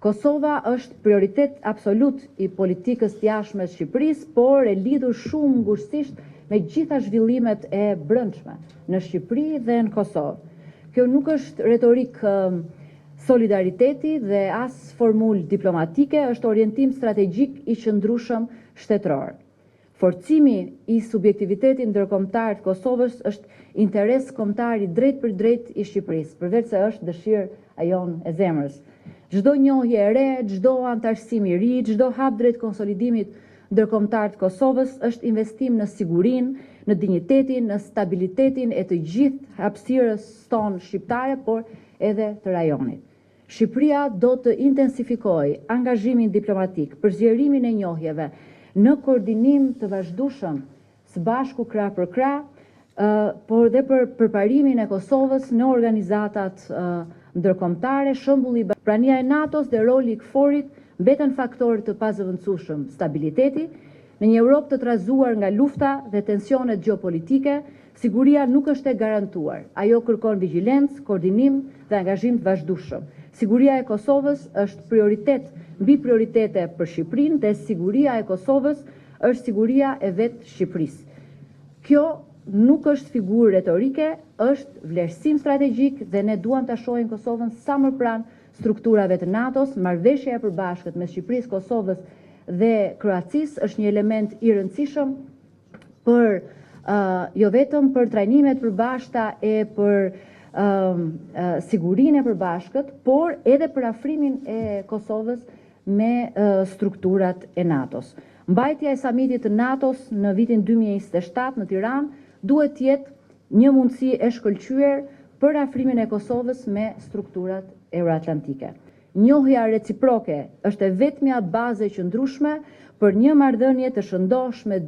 Kosova është prioritet absolut i politikës jashtme të Shqipërisë, por e lidhur shumë ngushtisht me gjitha zhvillimet e brendshme në Shqipëri dhe në Kosovë. Kjo nuk është retorik solidariteti dhe as formul diplomatike, është orientim strategjik i qëndrueshëm shtetëror. Forcimi i subjektivitetit ndërkombëtar të Kosovës është interes kombëtar i drejt për drejt i Shqipërisë, përveç se është dëshirë e jon e zemrës. Çdo njohje e re, çdo antarësim i ri, çdo hap drejt konsolidimit ndërkombëtar të Kosovës është investim në sigurinë, në dinjitetin, në stabilitetin e të gjithë hapësirës tonë shqiptare, por edhe të rajonit. Shqipëria do të intensifikojë angazhimin diplomatik për zgjerimin e njohjeve në koordinim të vazhdueshëm së bashku krah për krah, por dhe për përparimin e Kosovës në organizatat ndërkombëtare, shembulli prania e NATO-s dhe roli i KFOR-it mbeten faktorë të pazëvendësueshëm stabiliteti. Në një Europë të trazuar nga lufta dhe tensionet gjeopolitike, siguria nuk është e garantuar. Ajo kërkon vigjilencë, koordinim dhe angazhim të vazhdueshëm. Siguria e Kosovës është prioritet mbi prioritete për Shqipërinë dhe siguria e Kosovës është siguria e vetë Shqipërisë. Kjo nuk është figurë retorike, është vlerësim strategjik dhe ne duam ta shohim Kosovën sa më pranë strukturave të NATO-s. Marrëveshja e përbashkët mes Shqipërisë, Kosovës dhe Kroacisë është një element i rëndësishëm për jo vetëm për trajnimet e përbashkëta e për sigurinë e përbashkët, por edhe për afrimin e Kosovës me strukturat e NATO-s. Mbajtja e samitit të NATO-s në vitin 2027 në Tiranë duhet të jetë një mundësi e shkëlqyer për afrimin e Kosovës me strukturat euroatlantike. Njohja reciproke është e vetmja bazë e qëndrueshme për një marrëdhënie të shëndoshme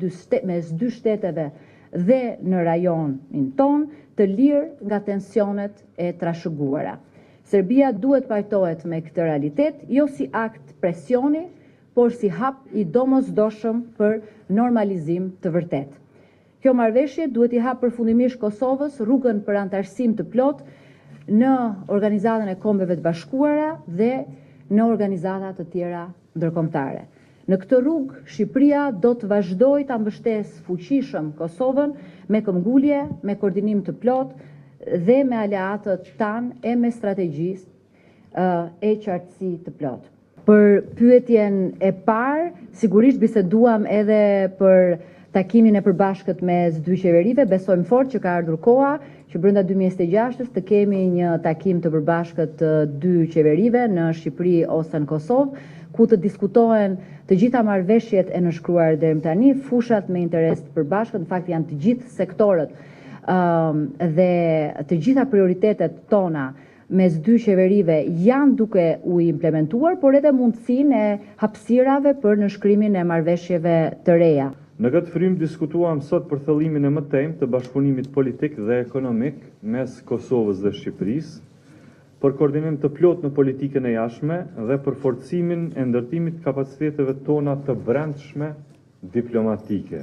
mes dy shteteve dhe në rajonin ton, të lirë nga tensionet e trashëguara. Serbia duhet pajtohet me këtë realitet, jo si akt presioni, por si hap i domosdoshëm për normalizim të vërtet. Kjo marrëveshje duhet i hap përfundimisht Kosovës rrugën për antarësim të plotë në Organizatën e Kombeve të Bashkuara dhe në organizata të tjera ndërkombëtare. Në këtë rrugë, Shqipëria do të vazhdojë ta mbështesë fuqishëm Kosovën me këmbgulje, me koordinim të plotë dhe me aleatët tanë e me strategjisë e qartësi të plotë. Për pyetjen e parë, sigurisht biseduam edhe për takimin e përbashkët mes dy qeverive. Besojmë fort që ka ardhur koha që brenda 2026 të kemi një takim të përbashkët të dy qeverive në Shqipëri ose në Kosovë, ku të diskutohen të gjitha marrëveshjet e nënshkruar deri më tani, fushat me interes të përbashkët, në fakt janë të gjithë sektorët dhe të gjitha prioritetet tona mes dy qeverive janë duke u implementuar, por edhe mundësinë e hapësirave për nënshkrimin e marrëveshjeve të reja. Në këtë frymë diskutuam sot për thellimin e mëtejmë të bashkëpunimit politik dhe ekonomik mes Kosovës dhe Shqipërisë, për koordinim të plotë në politikën e jashtme dhe për forcimin e ndërtimit kapaciteteve tona të brendshme diplomatike.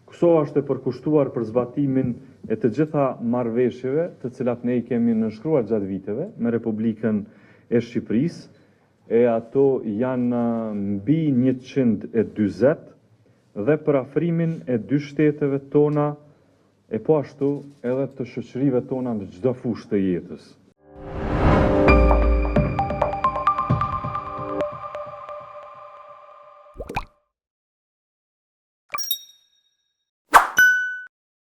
Kosova është e përkushtuar për zbatimin e të gjitha marrëveshjeve të cilat ne i kemi nënshkruar gjatë viteve me Republikën e Shqipërisë, e ato janë mbi 140 dhe për afrimin e dy shteteve tona e po ashtu edhe të shoqërive tona në çdo fushë të jetës.